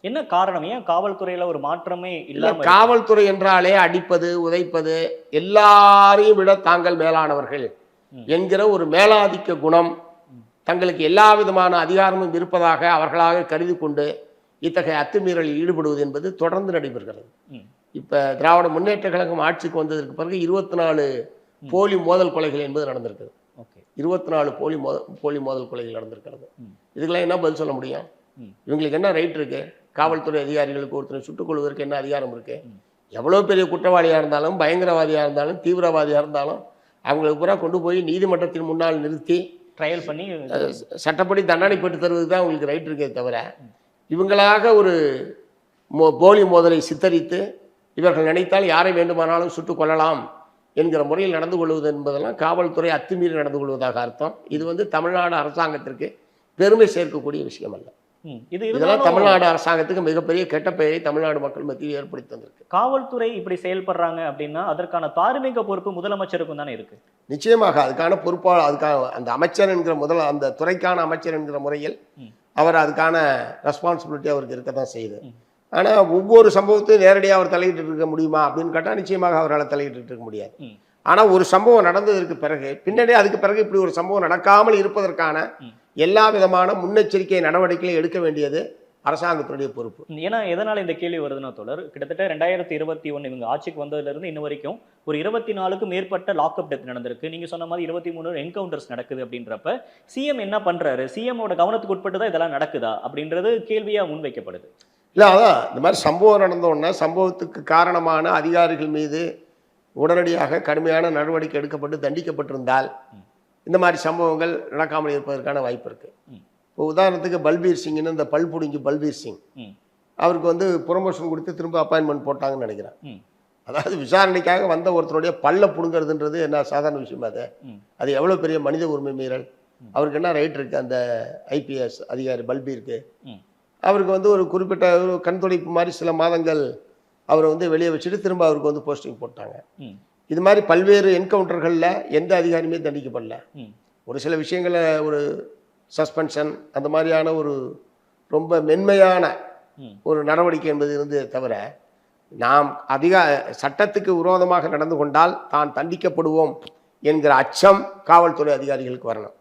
என்ன காரணம்? ஏன் காவல்துறையில ஒரு மாற்றமே இல்லாம இருக்கு? காவல்துறை என்றாலே அடிப்பது, உதைப்பது, எல்லாரையும் விட தாங்கள் மேலானவர்கள் என்கிற ஒரு மேலாதிக்க குணம், தங்களுக்கு எல்லா விதமான அதிகாரமும் இருப்பதாக அவர்களாக கருதி கொண்டு இத்தகைய அத்துமீறலில் ஈடுபடுவது என்பது தொடர்ந்து நடைபெறுகிறது. இப்ப திராவிட முன்னேற்ற கழகம் ஆட்சிக்கு வந்ததற்கு பிறகு 24 போலி மோதல் கொலைகள் என்பது நடந்திருக்கிறது. 24 போலி மோதல் கொலைகள் நடந்திருக்கிறது. இதுக்கெல்லாம் என்ன பதில் சொல்ல முடியும்? இவங்களுக்கு என்ன ரைட் இருக்கு? காவல்துறை அதிகாரிகளுக்கு ஒருத்தரை சுட்டுக் கொள்வதற்கு என்ன அதிகாரம் இருக்கு? எவ்வளவு பெரிய குற்றவாளியா இருந்தாலும், பயங்கரவாதியா இருந்தாலும், தீவிரவாதியா இருந்தாலும் அவங்களுக்கு பூரா கொண்டு போய் நீதிமன்றத்தின் முன்னால் நிறுத்தி ட்ரையல் பண்ணி சட்டப்படி தண்டனை பெற்று தருவதுக்கு தான் அவங்களுக்கு ரைட் இருக்கே தவிர, இவங்களாக ஒரு போலி மோதலை சித்தரித்து இவர்கள் நினைத்தால் யாரை வேண்டுமானாலும் சுட்டுக் கொள்ளலாம் என்கிற முறையில் நடந்து கொள்வது என்பதெல்லாம் காவல்துறை அத்துமீறி நடந்து கொள்வதாக அர்த்தம். இது தமிழ்நாடு அரசாங்கத்திற்கு பெருமை சேர்க்கக்கூடிய விஷயம் அல்ல. இதெல்லாம் தமிழ்நாடு அரசாங்கத்துக்கு மிகப்பெரிய கெட்ட பெயரை தமிழ்நாடு மக்கள் மத்தியில் ஏற்படுத்தி தந்திருக்கு. காவல்துறை இப்படி செயல்படுறாங்க அப்படின்னா அதற்கான தார்மீக பொறுப்பு முதலமைச்சருக்கும் தானே இருக்கு. நிச்சயமாக அதுக்கான பொறுப்பாளர், அதுக்கான அந்த அமைச்சர் என்கிற அந்த துறைக்கான அமைச்சர் என்கிற முறையில் அவர் அதுக்கான ரெஸ்பான்சிபிலிட்டி அவருக்கு இருக்கத்தான் செய்யுது. ஆனால் ஒவ்வொரு சம்பவத்தையும் நேரடியாக அவர் தலையிட்டு இருக்க முடியுமா அப்படின்னு கேட்டால் நிச்சயமாக அவரால் தலையிட்டு இருக்க முடியாது. ஆனால் ஒரு சம்பவம் நடந்ததற்கு பிறகு பின்னாடி அதுக்கு பிறகு இப்படி ஒரு சம்பவம் நடக்காமல் இருப்பதற்கான எல்லா விதமான முன்னெச்சரிக்கை நடவடிக்கைகளை எடுக்க வேண்டியது அரசாங்கத்தினுடைய பொறுப்பு. ஏன்னா எதனால இந்த கேள்வி வருதுன்னா தொடர், கிட்டத்தட்ட 2021 இவங்க ஆட்சிக்கு வந்ததுல இருந்து இன்ன வரைக்கும் ஒரு 24க்கும் மேற்பட்ட லாக்அப் டெத் நடந்திருக்கு. நீங்க சொன்ன மாதிரி 23 என்கவுண்டர்ஸ் நடக்குது. அப்படின்றப்ப சிஎம் என்ன பண்றாரு? சிஎம்மோட கவனத்துக்கு உட்பட்டு தான் இதெல்லாம் நடக்குதா அப்படின்றது கேள்வியா முன்வைக்கப்படுது. இல்லை, அதான் இந்த மாதிரி சம்பவம் நடந்தோடனே சம்பவத்துக்கு காரணமான அதிகாரிகள் மீது உடனடியாக கடுமையான நடவடிக்கை எடுக்கப்பட்டு தண்டிக்கப்பட்டிருந்தால் இந்த மாதிரி சம்பவங்கள் நடக்காமல் இருப்பதற்கான வாய்ப்பு இருக்கு. இப்போ உதாரணத்துக்கு பல்பீர் சிங்னு இந்த பல்புடுங்கி பல்பீர் சிங், அவருக்கு ப்ரொமோஷன் கொடுத்து திரும்ப அப்பாயின்மெண்ட் போட்டாங்கன்னு நினைக்கிறேன். அதாவது விசாரணைக்காக வந்த ஒருத்தருடைய பல்ல புடுங்கிறதுன்றது என்ன சாதாரண விஷயம்? அது எவ்வளோ பெரிய மனித உரிமை மீறல். அவருக்கு என்ன ரைட் இருக்கு? அந்த ஐபிஎஸ் அதிகாரி பல்பீருக்கு அவருக்கு ஒரு குறிப்பிட்ட ஒரு கண் துடைப்பு மாதிரி சில மாதங்கள் அவரை வெளியே வச்சுட்டு திரும்ப அவருக்கு போஸ்டிங் போட்டாங்க. இது மாதிரி பல்வேறு என்கவுண்டர்களில் எந்த அதிகாரியுமே தண்டிக்கப்படல. ஒரு சில விஷயங்களை ஒரு சஸ்பென்ஷன் அந்த மாதிரியான ஒரு ரொம்ப மென்மையான ஒரு நடவடிக்கை என்பது இருந்ததே தவிர, நாம் சட்டத்துக்கு விரோதமாக நடந்து கொண்டால் தான் தண்டிக்கப்படுவோம் என்கிற அச்சம் காவல்துறை அதிகாரிகளுக்கு வரணும்.